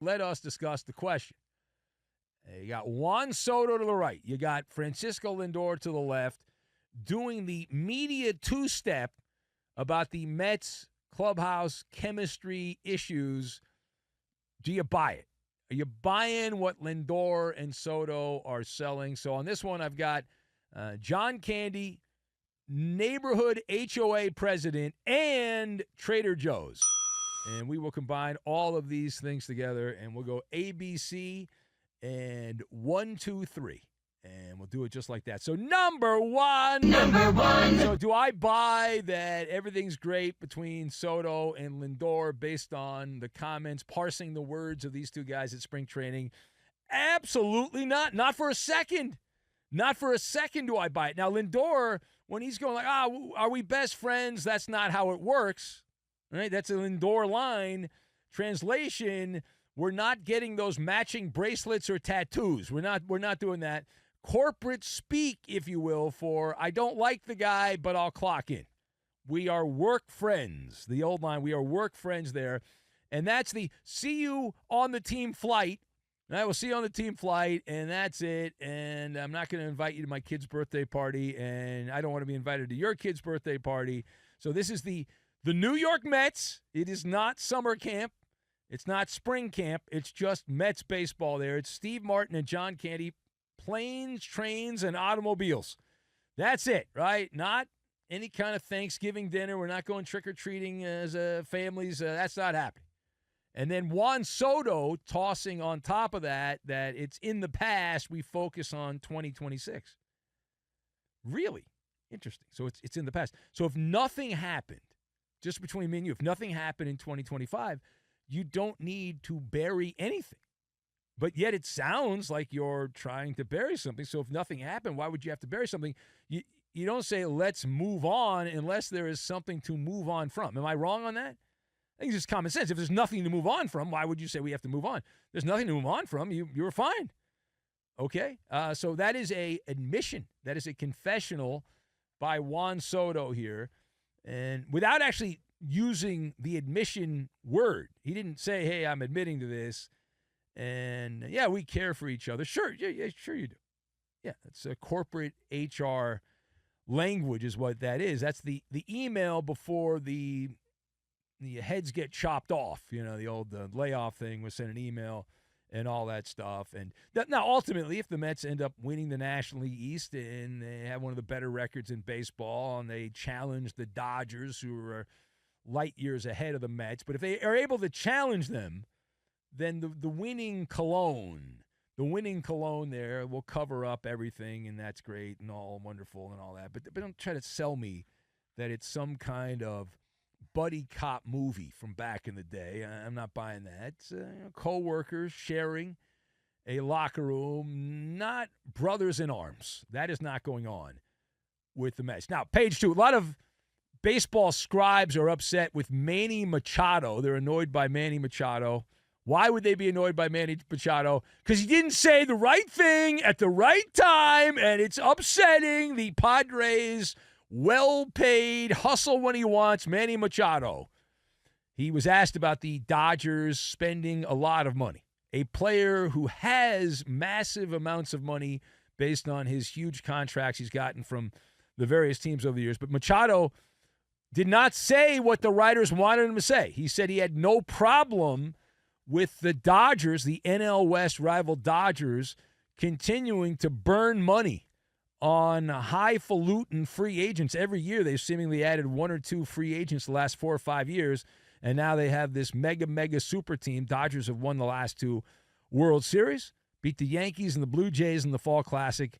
let us discuss the question. You got Juan Soto to the right. You got Francisco Lindor to the left doing the media two-step about the Mets clubhouse chemistry issues. Do you buy it? Are you buying what Lindor and Soto are selling? So on this one, I've got John Candy, neighborhood HOA president, and Trader Joe's. And we will combine all of these things together, and we'll go ABC and 1, 2, 3. And we'll do it just like that. So number one. So do I buy that everything's great between Soto and Lindor based on the comments, parsing the words of these two guys at spring training? Absolutely not. Not for a second. Not for a second do I buy it. Now, Lindor, when he's going like, are we best friends? That's not how it works. Right? That's a Lindor line. Translation, we're not getting those matching bracelets or tattoos. We're not doing that. Corporate speak, if you will, for I don't like the guy, but I'll clock in. We are work friends. The old line, we are work friends there. And that's the see you on the team flight. I will see you on the team flight, and that's it. And I'm not going to invite you to my kid's birthday party, and I don't want to be invited to your kid's birthday party. So this is the New York Mets. It is not summer camp. It's not spring camp. It's just Mets baseball there. It's Steve Martin and John Candy. Planes, trains, and automobiles. That's it, right? Not any kind of Thanksgiving dinner. We're not going trick-or-treating as families. That's not happening. And then Juan Soto tossing on top of that it's in the past. We focus on 2026. Really interesting. So it's in the past. So if nothing happened, just between me and you, if nothing happened in 2025, you don't need to bury anything. But yet it sounds like you're trying to bury something. So if nothing happened, why would you have to bury something? You don't say, let's move on unless there is something to move on from. Am I wrong on that? I think it's just common sense. If there's nothing to move on from, why would you say we have to move on? There's nothing to move on from. You're fine. Okay? So that is a admission. That is a confessional by Juan Soto here. And without actually using the admission word. He didn't say, hey, I'm admitting to this. And, yeah, we care for each other. Sure, yeah, sure you do. Yeah, it's a corporate HR language is what that is. That's the email before the heads get chopped off. You know, the old layoff thing was send an email and all that stuff. And now, ultimately, if the Mets end up winning the National League East and they have one of the better records in baseball and they challenge the Dodgers, who are light years ahead of the Mets, but if they are able to challenge them, then the winning cologne there will cover up everything, and that's great and all wonderful and all that. But don't try to sell me that it's some kind of buddy cop movie from back in the day. I'm not buying that. It's co-workers sharing a locker room, not brothers in arms. That is not going on with the Mets. Now, page 2, a lot of baseball scribes are upset with Manny Machado. They're annoyed by Manny Machado. Why would they be annoyed by Manny Machado? Because he didn't say the right thing at the right time, and it's upsetting the Padres' well-paid, hustle when he wants, Manny Machado. He was asked about the Dodgers spending a lot of money. A player who has massive amounts of money based on his huge contracts he's gotten from the various teams over the years. But Machado did not say what the writers wanted him to say. He said he had no problem with the Dodgers, the NL West rival Dodgers, continuing to burn money on highfalutin free agents. Every year they've seemingly added 1 or 2 free agents the last 4 or 5 years, and now they have this mega super team. Dodgers have won the last 2 World Series, beat the Yankees and the Blue Jays in the Fall Classic.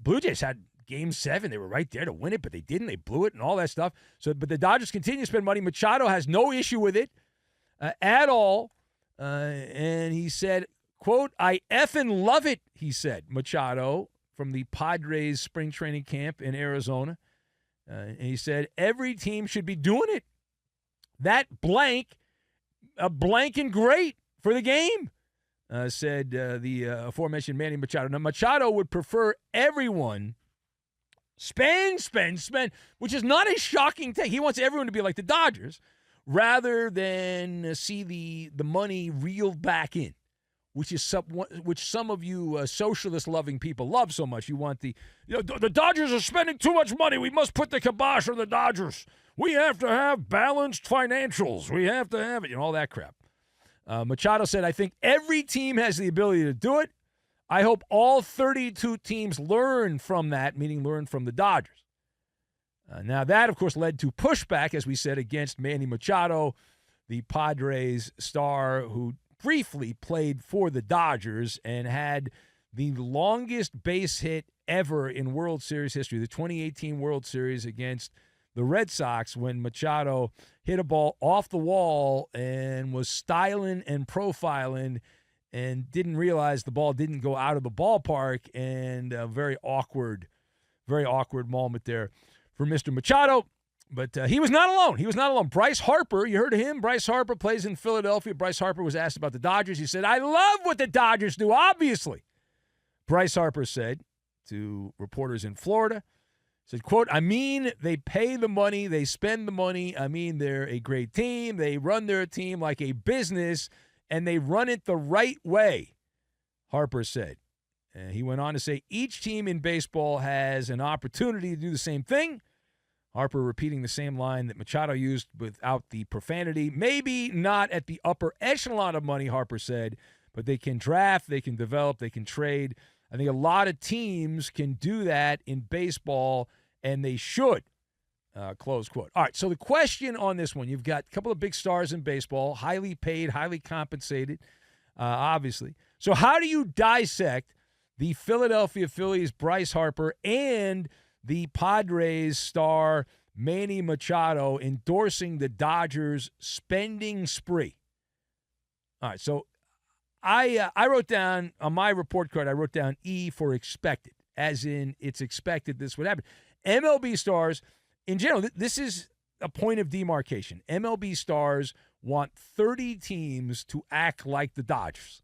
Blue Jays had Game 7. They were right there to win it, but they didn't. They blew it and all that stuff. But the Dodgers continue to spend money. Machado has no issue with it at all. And he said, quote, I effing love it, he said, Machado, from the Padres spring training camp in Arizona. And he said, every team should be doing it. That blank, a blank and great for the game, said the aforementioned Manny Machado. Now, Machado would prefer everyone spend, which is not a shocking take. He wants everyone to be like the Dodgers, rather than see the money reeled back in, which some of you socialist-loving people love so much. You want the Dodgers are spending too much money. We must put the kibosh on the Dodgers. We have to have balanced financials. We have to have it, all that crap. Machado said, I think every team has the ability to do it. I hope all 32 teams learn from that, meaning learn from the Dodgers. Now, that, of course, led to pushback, as we said, against Manny Machado, the Padres star who briefly played for the Dodgers and had the longest base hit ever in World Series history, the 2018 World Series against the Red Sox, when Machado hit a ball off the wall and was styling and profiling and didn't realize the ball didn't go out of the ballpark, and a very awkward moment there for Mr. Machado. But he was not alone. He was not alone. Bryce Harper, you heard of him? Bryce Harper plays in Philadelphia. Bryce Harper was asked about the Dodgers. He said, I love what the Dodgers do, obviously. Bryce Harper said to reporters in Florida, said, quote, I mean, they pay the money, they spend the money. I mean, they're a great team. They run their team like a business, and they run it the right way, Harper said. And he went on to say, each team in baseball has an opportunity to do the same thing. Harper repeating the same line that Machado used without the profanity. Maybe not at the upper echelon of money, Harper said, but they can draft, they can develop, they can trade. I think a lot of teams can do that in baseball, and they should, close quote. All right, so the question on this one, you've got a couple of big stars in baseball, highly paid, highly compensated, obviously. So how do you dissect the Philadelphia Phillies' Bryce Harper and the Padres star Manny Machado endorsing the Dodgers spending spree? All right, so I wrote down on my report card, I wrote down E for expected, as in it's expected this would happen. MLB stars, in general, this is a point of demarcation. MLB stars want 30 teams to act like the Dodgers,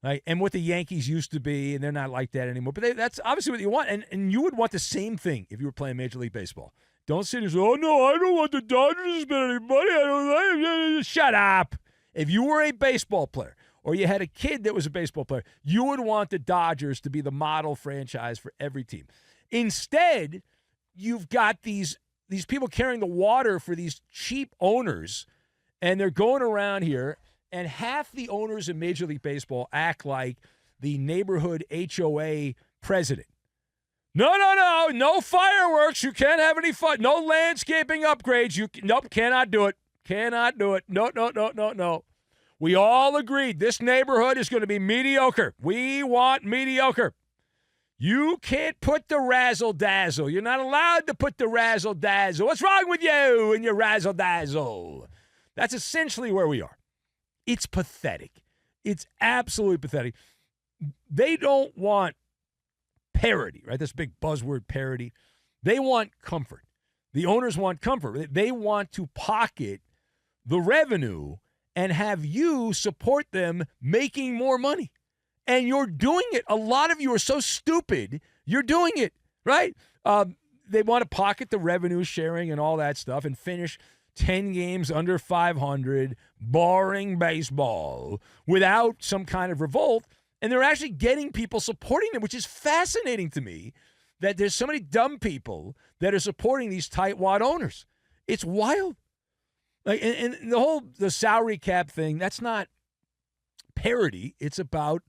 right? And what the Yankees used to be, and they're not like that anymore. But that's obviously what you want, and you would want the same thing if you were playing Major League Baseball. Don't sit and say, oh, no, I don't want the Dodgers to spend any money. I don't like. Shut up. If you were a baseball player, or you had a kid that was a baseball player, you would want the Dodgers to be the model franchise for every team. Instead, you've got these people carrying the water for these cheap owners, and they're going around here, and half the owners in Major League Baseball act like the neighborhood HOA president. No fireworks. You can't have any fun. No landscaping upgrades. Nope, cannot do it. Cannot do it. No. We all agreed this neighborhood is going to be mediocre. We want mediocre. You can't put the razzle-dazzle. You're not allowed to put the razzle-dazzle. What's wrong with you and your razzle-dazzle? That's essentially where we are. It's pathetic. It's absolutely pathetic. They don't want parity, right? This big buzzword, parity. They want comfort. The owners want comfort. They want to pocket the revenue and have you support them making more money. And you're doing it. A lot of you are so stupid, you're doing it, right? They want to pocket the revenue sharing and all that stuff and finish 10 games under 500, boring baseball, without some kind of revolt. And they're actually getting people supporting them, which is fascinating to me, that there's so many dumb people that are supporting these tightwad owners. It's wild. Like, and the salary cap thing, that's not parity. It's about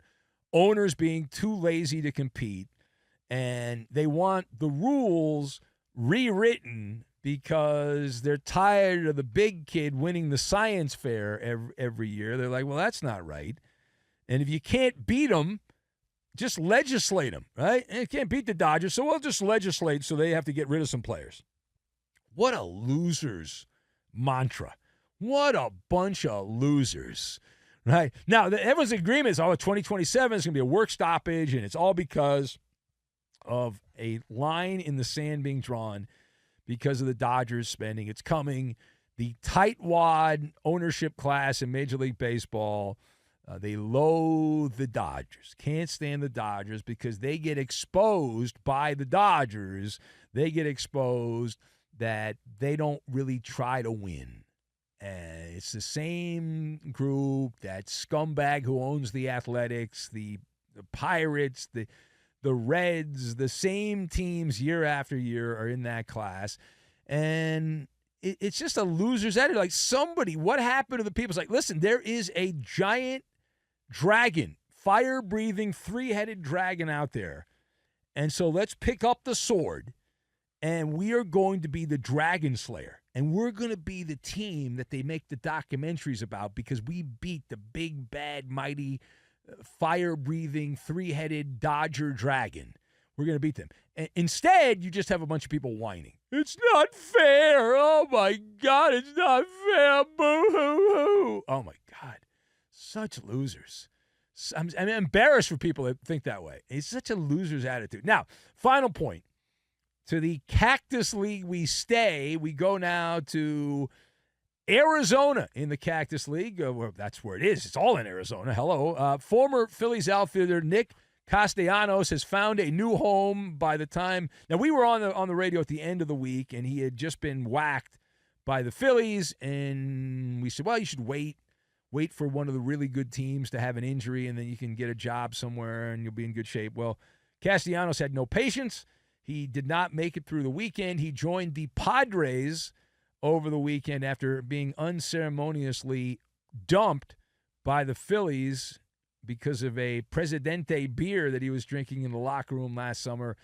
owners being too lazy to compete, and they want the rules rewritten because they're tired of the big kid winning the science fair every year. They're like, well, that's not right. And if you can't beat them, just legislate them, right? And you can't beat the Dodgers, so we'll just legislate so they have to get rid of some players. What a losers mantra. What a bunch of losers, right? Now, everyone's agreement is, 2027 is going to be a work stoppage, and it's all because of a line in the sand being drawn because of the Dodgers spending. It's coming. The tightwad ownership class in Major League Baseball, they loathe the Dodgers, can't stand the Dodgers because they get exposed by the Dodgers. They get exposed that they don't really try to win. And it's the same group, that scumbag who owns the Athletics, the Pirates, the Reds, the same teams year after year are in that class. And it's just a loser's attitude. Like, somebody, what happened to the people? It's like, listen, there is a giant dragon, fire-breathing, three-headed dragon out there. And so let's pick up the sword, and we are going to be the Dragon Slayer. And we're going to be the team that they make the documentaries about because we beat the big, bad, mighty, fire-breathing, three-headed Dodger dragon. We're going to beat them. And instead, you just have a bunch of people whining. It's not fair. Oh, my God, it's not fair. Boo-hoo-hoo. Oh, my God. Such losers. I'm embarrassed for people that think that way. It's such a loser's attitude. Now, final point. To the Cactus League we stay. We go now to Arizona in the Cactus League. Well, that's where it is. It's all in Arizona. Hello. Former Phillies outfielder Nick Castellanos has found a new home by the time. Now, we were on the radio at the end of the week, and he had just been whacked by the Phillies. And we said, well, you should wait for one of the really good teams to have an injury, and then you can get a job somewhere, and you'll be in good shape. Well, Castellanos had no patience. He did not make it through the weekend. He joined the Padres over the weekend after being unceremoniously dumped by the Phillies because of a Presidente beer that he was drinking in the locker room last summer,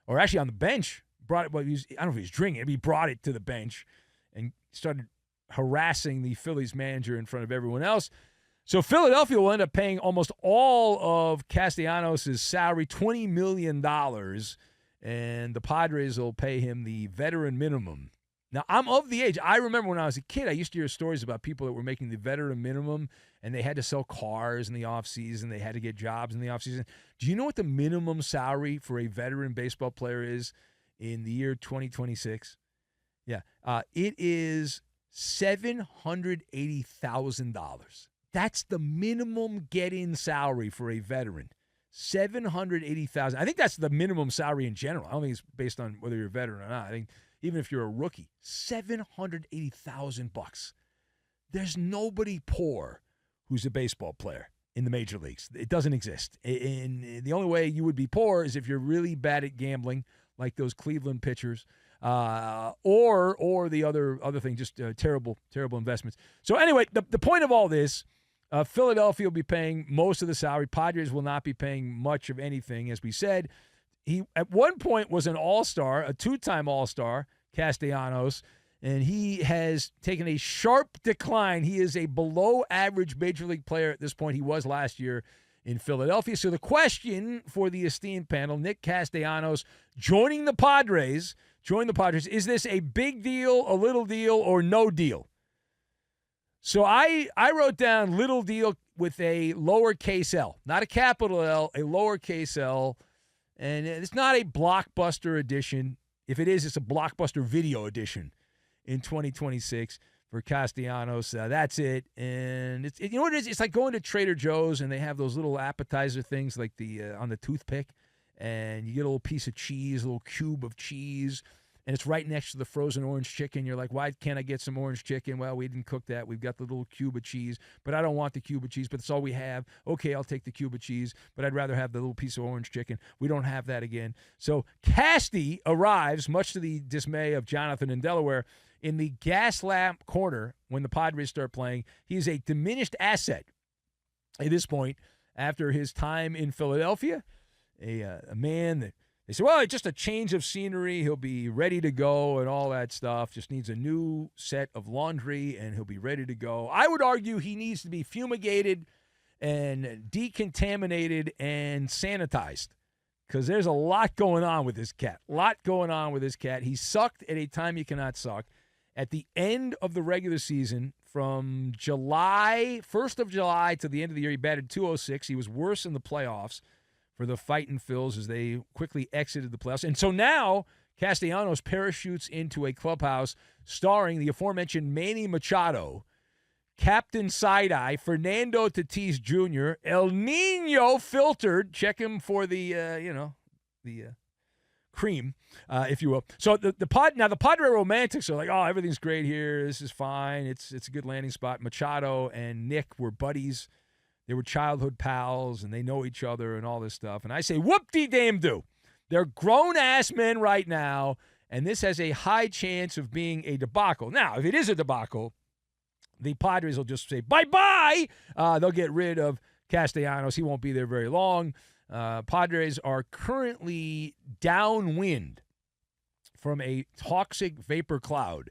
or actually on the bench. I don't know if he was drinking it, but he brought it to the bench and started harassing the Phillies manager in front of everyone else. So Philadelphia will end up paying almost all of Castellanos' salary, $20 million, and the Padres will pay him the veteran minimum. Now, I'm of the age. I remember when I was a kid, I used to hear stories about people that were making the veteran minimum, and they had to sell cars in the offseason. They had to get jobs in the offseason. Do you know what the minimum salary for a veteran baseball player is in the year 2026? Yeah. It is $780,000. That's the minimum get-in salary for a veteran. $780,000. I think that's the minimum salary in general. I don't think it's based on whether you're a veteran or not. I think even if you're a rookie, $780,000. There's nobody poor who's a baseball player in the major leagues. It doesn't exist. And the only way you would be poor is if you're really bad at gambling, like those Cleveland pitchers, or the other thing, just terrible investments. So anyway, the point of all this. Philadelphia will be paying most of the salary. Padres will not be paying much of anything, as we said. He, at one point, was an all-star, a two-time all-star, Castellanos, and he has taken a sharp decline. He is a below-average major league player at this point. He was last year in Philadelphia. So the question for the esteemed panel, Nick Castellanos joining the Padres, is this a big deal, a little deal, or no deal? So I wrote down little deal with a lowercase L, not a capital L, a lowercase L. And it's not a blockbuster edition. If it is, it's a blockbuster video edition in 2026 for Castellanos. That's it. And you know what it is? It's like going to Trader Joe's and they have those little appetizer things like on the toothpick. And you get a little piece of cheese, a little cube of cheese. And it's right next to the frozen orange chicken. You're like, why can't I get some orange chicken? Well, we didn't cook that. We've got the little cube of cheese, but I don't want the cube of cheese, but that's all we have. Okay, I'll take the cube of cheese, but I'd rather have the little piece of orange chicken. We don't have that again. So Casty arrives, much to the dismay of Jonathan in Delaware, in the gas lamp corner when the Padres start playing. He's a diminished asset at this point after his time in Philadelphia, a man that they said, well, it's just a change of scenery. He'll be ready to go and all that stuff. Just needs a new set of laundry, and he'll be ready to go. I would argue he needs to be fumigated and decontaminated and sanitized because there's a lot going on with this cat. He sucked at a time you cannot suck. At the end of the regular season, from 1st of July to the end of the year, he batted .206. He was worse in the playoffs for the Fightin' Phils as they quickly exited the playoffs. And so now Castellanos parachutes into a clubhouse starring the aforementioned Manny Machado, Captain Side-Eye, Fernando Tatis Jr., El Nino filtered. Check him for the cream, if you will. So the Padre romantics are like, oh, everything's great here. This is fine. It's a good landing spot. Machado and Nick were buddies. They were childhood pals, and they know each other and all this stuff. And I say, whoop-de-damn-do. They're grown-ass men right now, and this has a high chance of being a debacle. Now, if it is a debacle, the Padres will just say, bye-bye. They'll get rid of Castellanos. He won't be there very long. Padres are currently downwind from a toxic vapor cloud.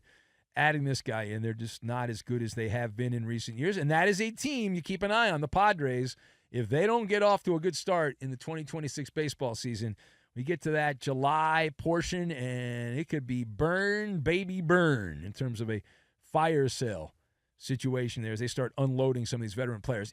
Adding this guy in, they're just not as good as they have been in recent years. And that is a team you keep an eye on, the Padres. If they don't get off to a good start in the 2026 baseball season, we get to that July portion, and it could be burn, baby, burn in terms of a fire sale situation there as they start unloading some of these veteran players.